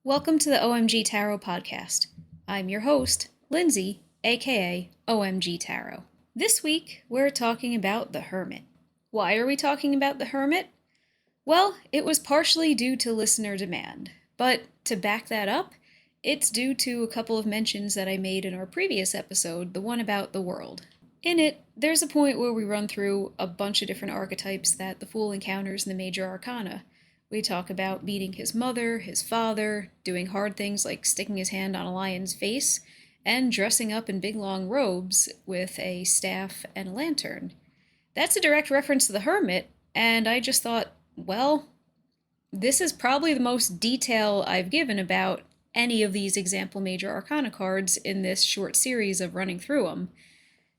Welcome to the OMG Tarot podcast. I'm your host, Lindsay, aka OMG Tarot. This week, we're talking about the Hermit. Why are we talking about the Hermit? Well, it was partially due to listener demand, but to back that up, it's due to a couple of mentions that I made in our previous episode, the one about the world. In it, there's a point where we run through a bunch of different archetypes that the Fool encounters in the major arcana. We talk about meeting his mother, his father, doing hard things like sticking his hand on a lion's face, and dressing up in big long robes with a staff and a lantern. That's a direct reference to the Hermit, and I just thought, well, this is probably the most detail I've given about any of these example major arcana cards in this short series of running through them.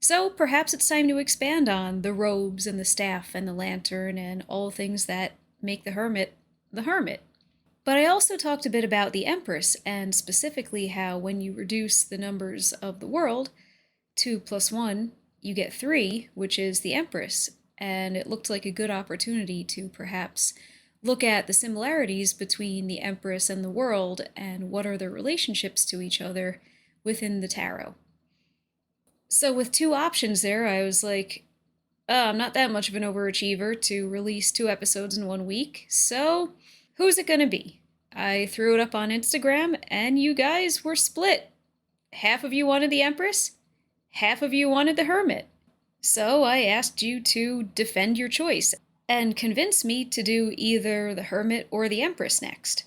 So perhaps it's time to expand on the robes and the staff and the lantern and all things that make the Hermit the Hermit. But I also talked a bit about the Empress, and specifically how when you reduce the numbers of the world, 2 plus 1, you get 3, which is the Empress, and it looked like a good opportunity to perhaps look at the similarities between the Empress and the world, and what are their relationships to each other within the tarot. So with 2 options there, I was like, I'm not that much of an overachiever to release 2 episodes in 1 week, so who's it gonna be? I threw it up on Instagram, and you guys were split. Half of you wanted the Empress, half of you wanted the Hermit. So I asked you to defend your choice, and convince me to do either the Hermit or the Empress next.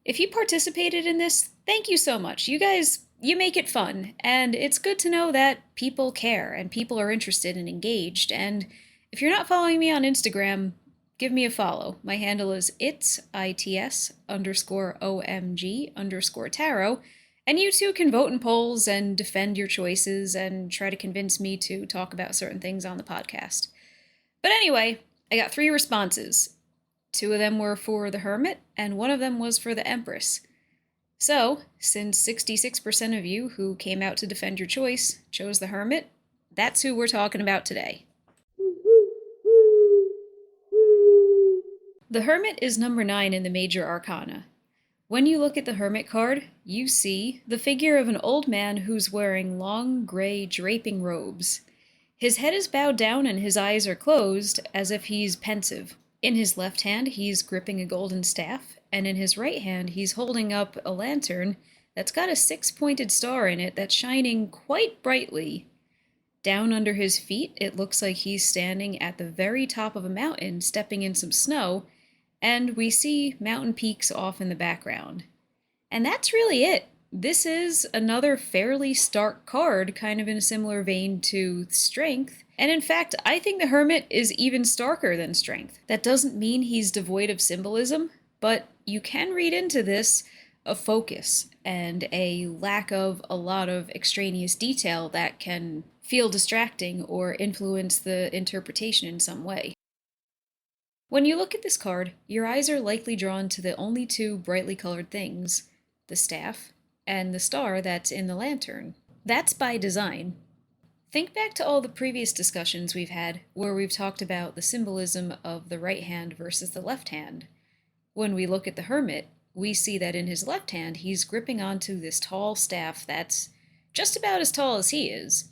If you participated in this, thank you so much. You guys, you make it fun, and it's good to know that people care and people are interested and engaged. And if you're not following me on Instagram, give me a follow. My handle is its_OMG_tarot, and you too can vote in polls and defend your choices and try to convince me to talk about certain things on the podcast. But anyway, I got 3 responses. 2 of them were for the Hermit, and 1 of them was for the Empress. So, since 66% of you who came out to defend your choice chose the Hermit, that's who we're talking about today. The Hermit is number 9 in the major arcana. When you look at the Hermit card, you see the figure of an old man who's wearing long, gray, draping robes. His head is bowed down and his eyes are closed, as if he's pensive. In his left hand, he's gripping a golden staff, and in his right hand, he's holding up a lantern that's got a 6-pointed star in it that's shining quite brightly. Down under his feet, it looks like he's standing at the very top of a mountain, stepping in some snow, and we see mountain peaks off in the background. And that's really it. This is another fairly stark card, kind of in a similar vein to Strength. And in fact, I think the Hermit is even starker than Strength. That doesn't mean he's devoid of symbolism, but you can read into this a focus and a lack of a lot of extraneous detail that can feel distracting or influence the interpretation in some way. When you look at this card, your eyes are likely drawn to the only 2 brightly colored things, the staff and the star that's in the lantern. That's by design. Think back to all the previous discussions we've had where we've talked about the symbolism of the right hand versus the left hand. When we look at the Hermit, we see that in his left hand he's gripping onto this tall staff that's just about as tall as he is.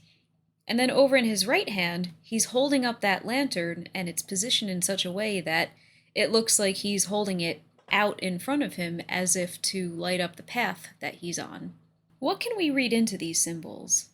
And then over in his right hand, he's holding up that lantern, and it's positioned in such a way that it looks like he's holding it out in front of him as if to light up the path that he's on. What can we read into these symbols?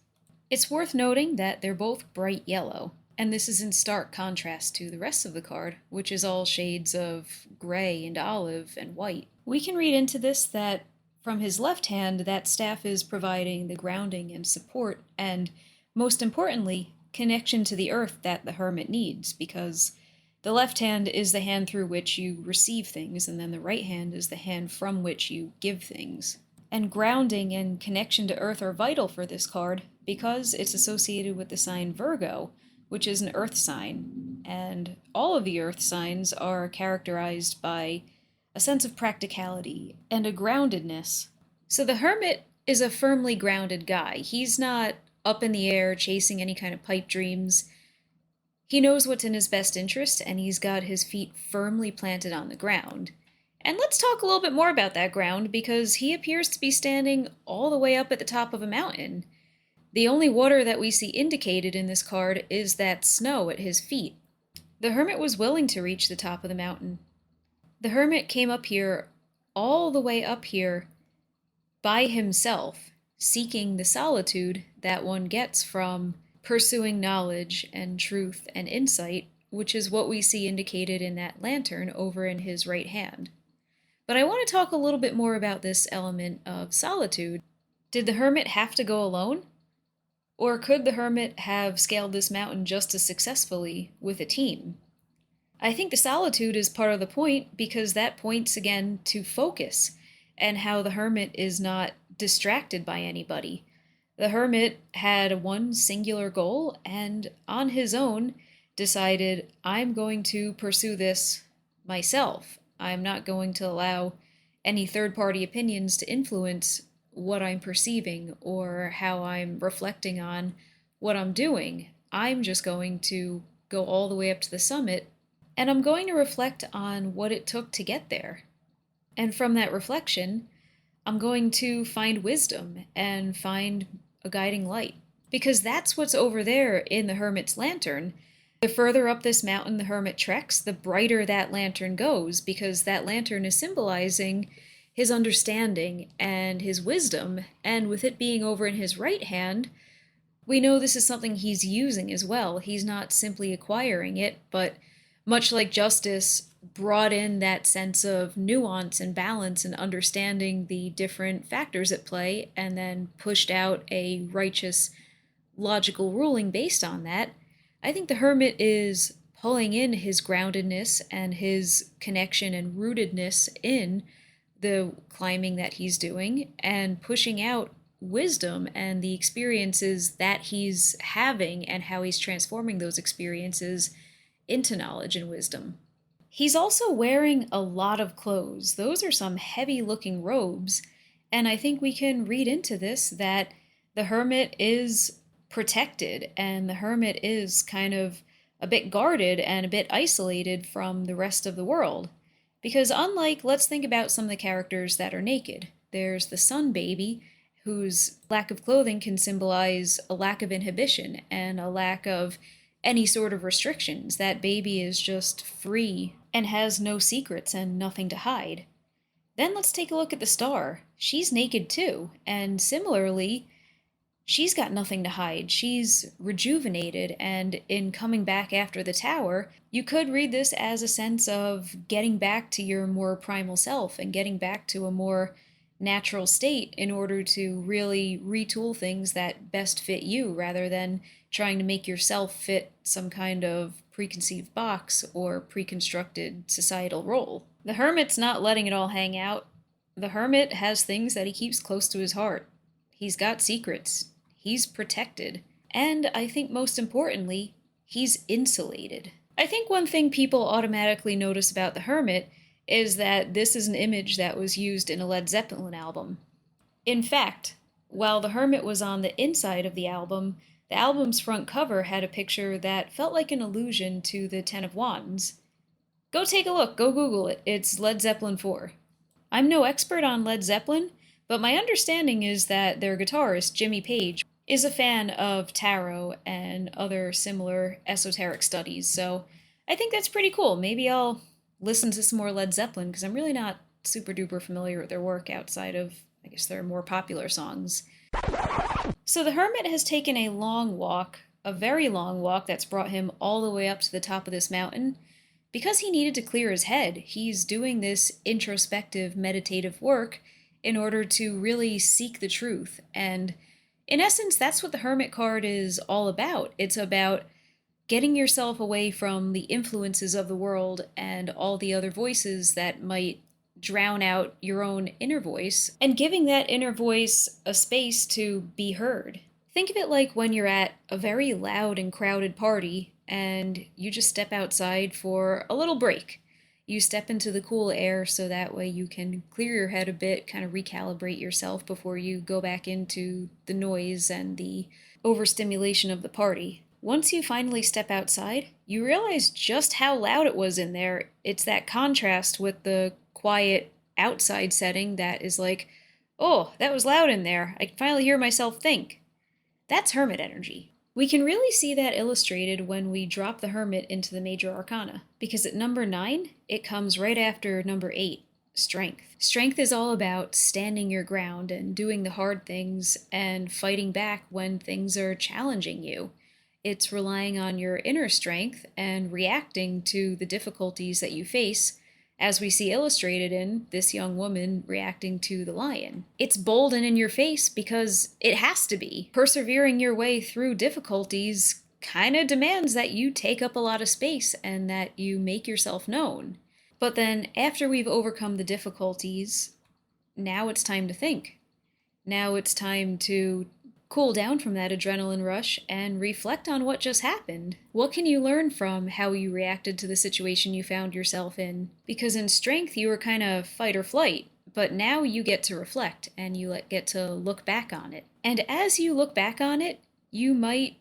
It's worth noting that they're both bright yellow, and this is in stark contrast to the rest of the card, which is all shades of gray and olive and white. We can read into this that from his left hand, that staff is providing the grounding and support, and most importantly, connection to the earth that the Hermit needs, because the left hand is the hand through which you receive things, and then the right hand is the hand from which you give things. And grounding and connection to earth are vital for this card because it's associated with the sign Virgo, which is an earth sign. And all of the earth signs are characterized by a sense of practicality and a groundedness. So the Hermit is a firmly grounded guy. He's not up in the air chasing any kind of pipe dreams. He knows what's in his best interest, and he's got his feet firmly planted on the ground. And let's talk a little bit more about that ground because he appears to be standing all the way up at the top of a mountain. The only water that we see indicated in this card is that snow at his feet. The hermit was willing to reach the top of the mountain. The hermit came up here, all the way up here, by himself, seeking the solitude that one gets from pursuing knowledge and truth and insight, which is what we see indicated in that lantern over in his right hand. But I want to talk a little bit more about this element of solitude. Did the hermit have to go alone? Or could the hermit have scaled this mountain just as successfully with a team? I think the solitude is part of the point because that points again to focus and how the hermit is not distracted by anybody. The hermit had one singular goal and on his own decided, I'm going to pursue this myself. I'm not going to allow any third party opinions to influence what I'm perceiving or how I'm reflecting on what I'm doing. I'm just going to go all the way up to the summit and I'm going to reflect on what it took to get there. And from that reflection, I'm going to find wisdom and find a guiding light. Because that's what's over there in the hermit's lantern. The further up this mountain the hermit treks, the brighter that lantern goes, because that lantern is symbolizing his understanding and his wisdom, and with it being over in his right hand, we know this is something he's using as well. He's not simply acquiring it, but much like justice brought in that sense of nuance and balance and understanding the different factors at play, and then pushed out a righteous, logical ruling based on that, I think the hermit is pulling in his groundedness and his connection and rootedness in the climbing that he's doing and pushing out wisdom and the experiences that he's having and how he's transforming those experiences into knowledge and wisdom. He's also wearing a lot of clothes. Those are some heavy looking robes, and I think we can read into this that the hermit is protected and the hermit is kind of a bit guarded and a bit isolated from the rest of the world. Because unlike, let's think about some of the characters that are naked. There's the sun baby, whose lack of clothing can symbolize a lack of inhibition and a lack of any sort of restrictions. That baby is just free and has no secrets and nothing to hide. Then let's take a look at the star. She's naked too, and similarly, she's got nothing to hide. She's rejuvenated, and in coming back after the tower, you could read this as a sense of getting back to your more primal self and getting back to a more natural state in order to really retool things that best fit you rather than trying to make yourself fit some kind of preconceived box or preconstructed societal role. The hermit's not letting it all hang out. The hermit has things that he keeps close to his heart. He's got secrets. He's protected. And I think most importantly, he's insulated. I think one thing people automatically notice about the hermit is that this is an image that was used in a Led Zeppelin album. In fact, while the hermit was on the inside of the album's front cover had a picture that felt like an allusion to the Ten of Wands. Go take a look, go Google it, it's Led Zeppelin 4. I'm no expert on Led Zeppelin, but my understanding is that their guitarist, Jimmy Page, is a fan of tarot and other similar esoteric studies, so I think that's pretty cool. Maybe I'll listen to some more Led Zeppelin, because I'm really not super duper familiar with their work outside of, I guess, their more popular songs. So the hermit has taken a long walk, a very long walk that's brought him all the way up to the top of this mountain, because he needed to clear his head. He's doing this introspective, meditative work in order to really seek the truth. And in essence, that's what the Hermit card is all about. It's about getting yourself away from the influences of the world and all the other voices that might drown out your own inner voice, and giving that inner voice a space to be heard. Think of it like when you're at a very loud and crowded party and you just step outside for a little break. You step into the cool air so that way you can clear your head a bit, kind of recalibrate yourself before you go back into the noise and the overstimulation of the party. once you finally step outside, you realize just how loud it was in there. It's that contrast with the quiet outside setting that is like, oh, that was loud in there. I can finally hear myself think. That's Hermit energy. We can really see that illustrated when we drop the Hermit into the Major Arcana, because at number 9, it comes right after number 8, Strength. Strength is all about standing your ground and doing the hard things and fighting back when things are challenging you. It's relying on your inner strength and reacting to the difficulties that you face, as we see illustrated in this young woman reacting to the lion. It's bold and in your face because it has to be. Persevering your way through difficulties kind of demands that you take up a lot of space and that you make yourself known. But then, after we've overcome the difficulties, now it's time to think. Now it's time to cool down from that adrenaline rush and reflect on what just happened. What can you learn from how you reacted to the situation you found yourself in? Because in Strength, you were kind of fight or flight, but now you get to reflect and you get to look back on it. And as you look back on it, you might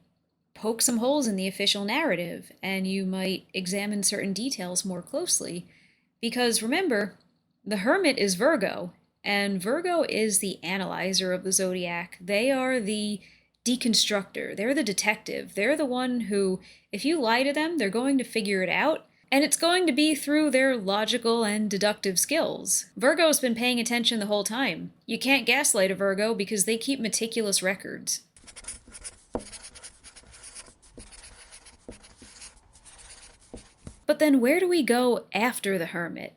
poke some holes in the official narrative and you might examine certain details more closely. Because remember, the Hermit is Virgo, and Virgo is the analyzer of the zodiac. They are the deconstructor. They're the detective. They're the one who, if you lie to them, they're going to figure it out. And it's going to be through their logical and deductive skills. Virgo's been paying attention the whole time. You can't gaslight a Virgo because they keep meticulous records. But then where do we go after the Hermit?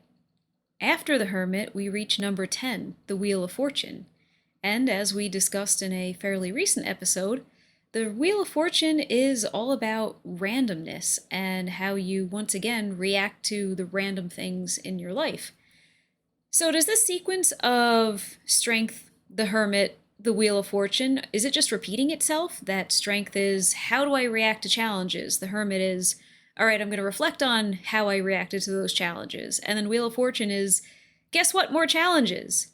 After the Hermit, we reach number 10, the Wheel of Fortune. And as we discussed in a fairly recent episode, the Wheel of Fortune is all about randomness and how you once again react to the random things in your life. So does this sequence of Strength, the Hermit, the Wheel of Fortune, is it just repeating itself? That Strength is, how do I react to challenges? The Hermit is, all right, I'm going to reflect on how I reacted to those challenges. And then Wheel of Fortune is, guess what, more challenges?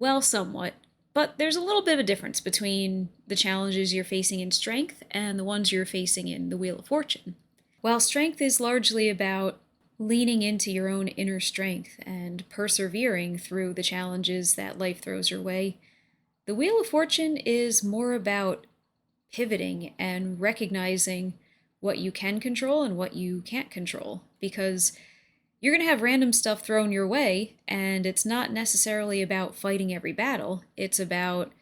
Well, somewhat. But there's a little bit of a difference between the challenges you're facing in Strength and the ones you're facing in the Wheel of Fortune. While Strength is largely about leaning into your own inner strength and persevering through the challenges that life throws your way, the Wheel of Fortune is more about pivoting and recognizing what you can control and what you can't control, because you're going to have random stuff thrown your way, and it's not necessarily about fighting every battle. It's about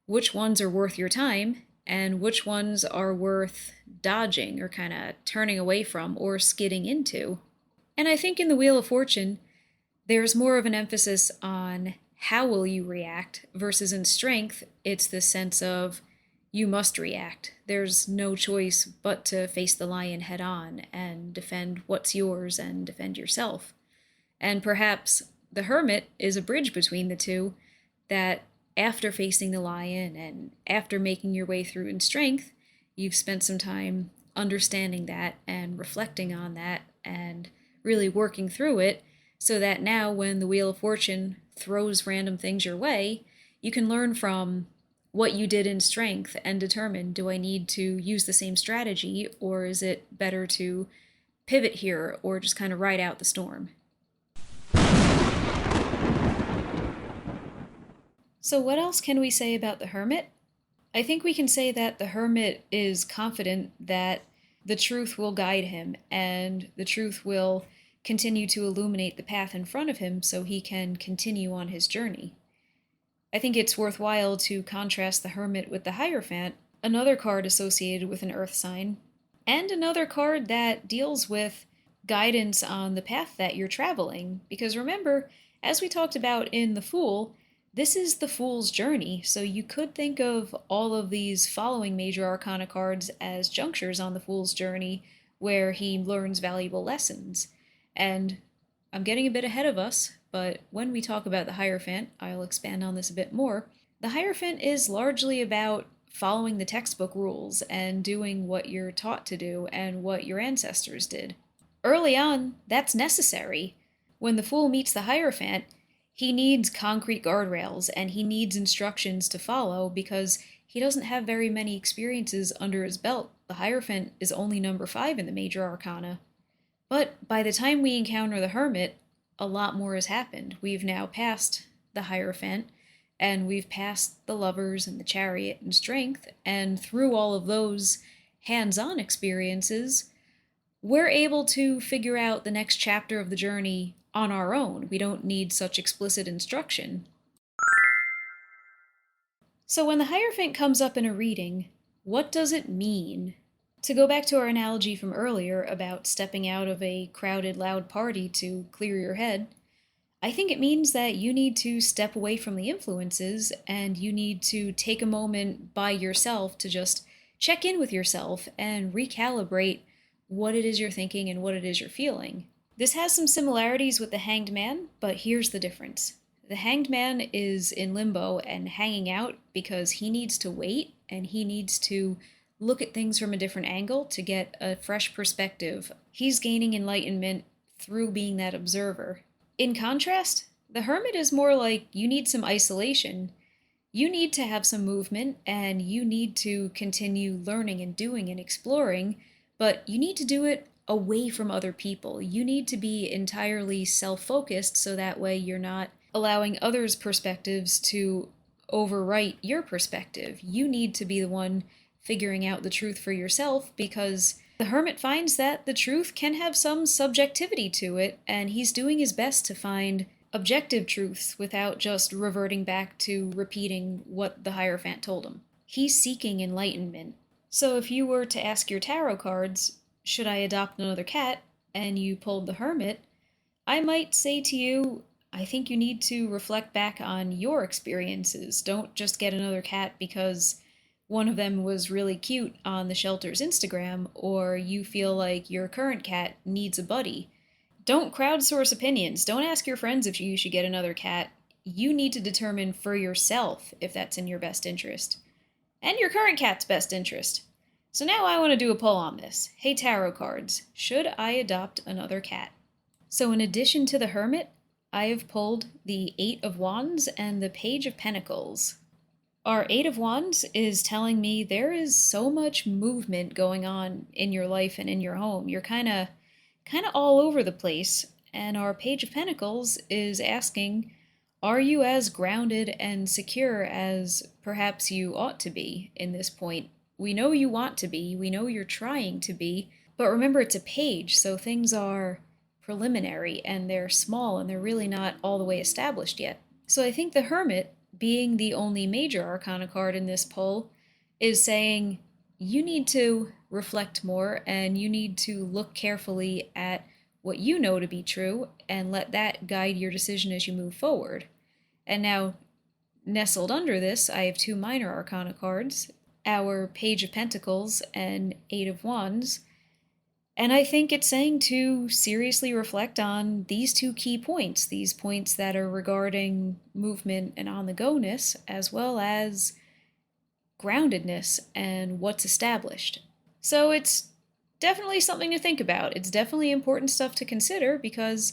which ones are worth your time and which ones are worth dodging or kind of turning away from or skidding into. And I think in the Wheel of Fortune, there's more of an emphasis on how will you react versus in Strength, it's this sense of you must react. There's no choice but to face the lion head on and defend what's yours and defend yourself. And perhaps the Hermit is a bridge between the two, that after facing the lion and after making your way through in Strength, you've spent some time understanding that and reflecting on that and really working through it, so that now when the Wheel of Fortune throws random things your way, you can learn from what you did in Strength and determine, do I need to use the same strategy, or is it better to pivot here or just kind of ride out the storm? So what else can we say about the Hermit? I think we can say that the Hermit is confident that the truth will guide him and the truth will continue to illuminate the path in front of him so he can continue on his journey. I think it's worthwhile to contrast the Hermit with the Hierophant, another card associated with an earth sign, and another card that deals with guidance on the path that you're traveling. Because remember, as we talked about in the Fool, this is the Fool's journey, so you could think of all of these following major arcana cards as junctures on the Fool's journey where he learns valuable lessons. And I'm getting a bit ahead of us, but when we talk about the Hierophant, I'll expand on this a bit more. The Hierophant is largely about following the textbook rules and doing what you're taught to do and what your ancestors did. Early on, that's necessary. When the Fool meets the Hierophant, he needs concrete guardrails and he needs instructions to follow because he doesn't have very many experiences under his belt. The Hierophant is only number 5 in the major arcana. But by the time we encounter the Hermit, a lot more has happened. We've now passed the Hierophant, and we've passed the Lovers and the Chariot and Strength, and through all of those hands-on experiences, we're able to figure out the next chapter of the journey on our own. We don't need such explicit instruction. So when the Hierophant comes up in a reading, what does it mean? To go back to our analogy from earlier about stepping out of a crowded, loud party to clear your head, I think it means that you need to step away from the influences and you need to take a moment by yourself to just check in with yourself and recalibrate what it is you're thinking and what it is you're feeling. This has some similarities with the Hanged Man, but here's the difference. The Hanged Man is in limbo and hanging out because he needs to wait and he needs to look at things from a different angle to get a fresh perspective. He's gaining enlightenment through being that observer. In contrast, the Hermit is more like you need some isolation. You need to have some movement and you need to continue learning and doing and exploring, but you need to do it away from other people. You need to be entirely self-focused so that way you're not allowing others' perspectives to overwrite your perspective. You need to be the one figuring out the truth for yourself, because the Hermit finds that the truth can have some subjectivity to it, and he's doing his best to find objective truths without just reverting back to repeating what the Hierophant told him. He's seeking enlightenment. So if you were to ask your tarot cards, should I adopt another cat, and you pulled the Hermit, I might say to you, I think you need to reflect back on your experiences. Don't just get another cat because one of them was really cute on the shelter's Instagram, or you feel like your current cat needs a buddy. Don't crowdsource opinions. Don't ask your friends if you should get another cat. You need to determine for yourself if that's in your best interest. And your current cat's best interest. So now I want to do a poll on this. Hey tarot cards, should I adopt another cat? So in addition to the Hermit, I have pulled the 8 of Wands and the Page of Pentacles. Our 8 of Wands is telling me there is so much movement going on in your life and in your home. You're kind of all over the place. And our Page of Pentacles is asking, are you as grounded and secure as perhaps you ought to be in this point? We know you want to be, we know you're trying to be, but remember it's a page, so things are preliminary and they're small and they're really not all the way established yet. So I think the Hermit, being the only major arcana card in this poll, is saying you need to reflect more and you need to look carefully at what you know to be true and let that guide your decision as you move forward. And now, nestled under this, I have 2 minor arcana cards, our Page of Pentacles and 8 of Wands, and I think it's saying to seriously reflect on these 2 key points, these points that are regarding movement and on-the-go-ness, as well as groundedness and what's established. So it's definitely something to think about. It's definitely important stuff to consider because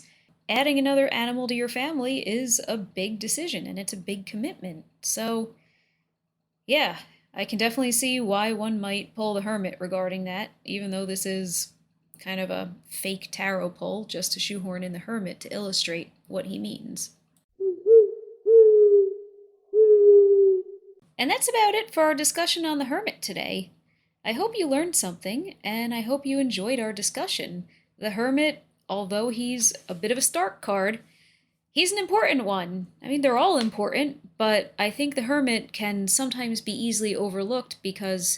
adding another animal to your family is a big decision and it's a big commitment. So yeah, I can definitely see why one might pull the Hermit regarding that, even though this is kind of a fake tarot pull just to shoehorn in the Hermit to illustrate what he means. And that's about it for our discussion on the Hermit today. I hope you learned something, and I hope you enjoyed our discussion. The Hermit, although he's a bit of a stark card, he's an important one. I mean, they're all important, but I think the Hermit can sometimes be easily overlooked because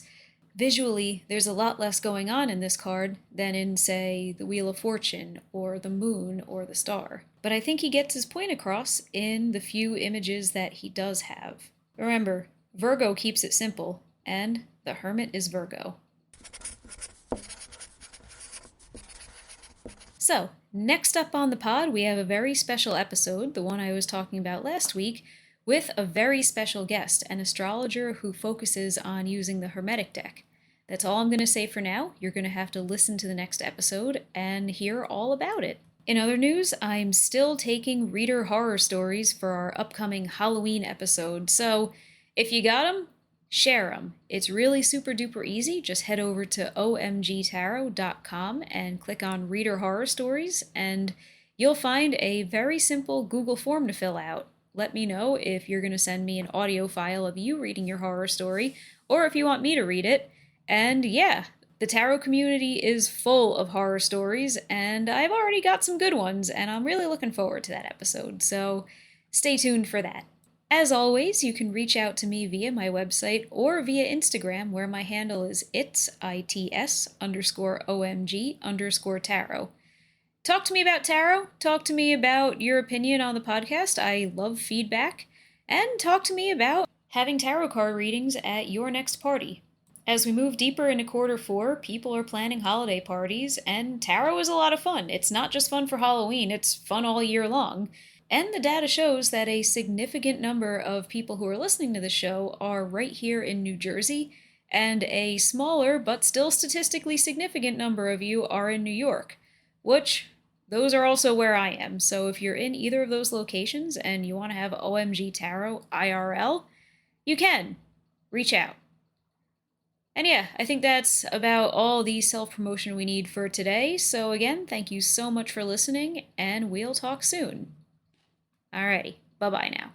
visually there's a lot less going on in this card than in, say, the Wheel of Fortune or the Moon or the Star. But I think he gets his point across in the few images that he does have. Remember, Virgo keeps it simple, and the Hermit is Virgo. So, next up on the pod, we have a very special episode, the one I was talking about last week, with a very special guest, an astrologer who focuses on using the Hermetic deck. That's all I'm going to say for now. You're going to have to listen to the next episode and hear all about it. In other news, I'm still taking reader horror stories for our upcoming Halloween episode, so if you got them, share them. It's really super duper easy. Just head over to omgtarot.com and click on Reader Horror Stories, and you'll find a very simple Google form to fill out. Let me know if you're going to send me an audio file of you reading your horror story, or if you want me to read it. And yeah, the tarot community is full of horror stories, and I've already got some good ones, and I'm really looking forward to that episode, so stay tuned for that. As always, you can reach out to me via my website or via Instagram, where my handle is its_omg_tarot. Talk to me about tarot, talk to me about your opinion on the podcast. I love feedback. And talk to me about having tarot card readings at your next party. As we move deeper into Q4, people are planning holiday parties, and tarot is a lot of fun. It's not just fun for Halloween, it's fun all year long. And the data shows that a significant number of people who are listening to the show are right here in New Jersey, and a smaller but still statistically significant number of you are in New York, which those are also where I am. So if you're in either of those locations and you want to have OMG Tarot IRL, you can. Reach out. And yeah, I think that's about all the self-promotion we need for today. So again, thank you so much for listening, and we'll talk soon. Alrighty, bye-bye now.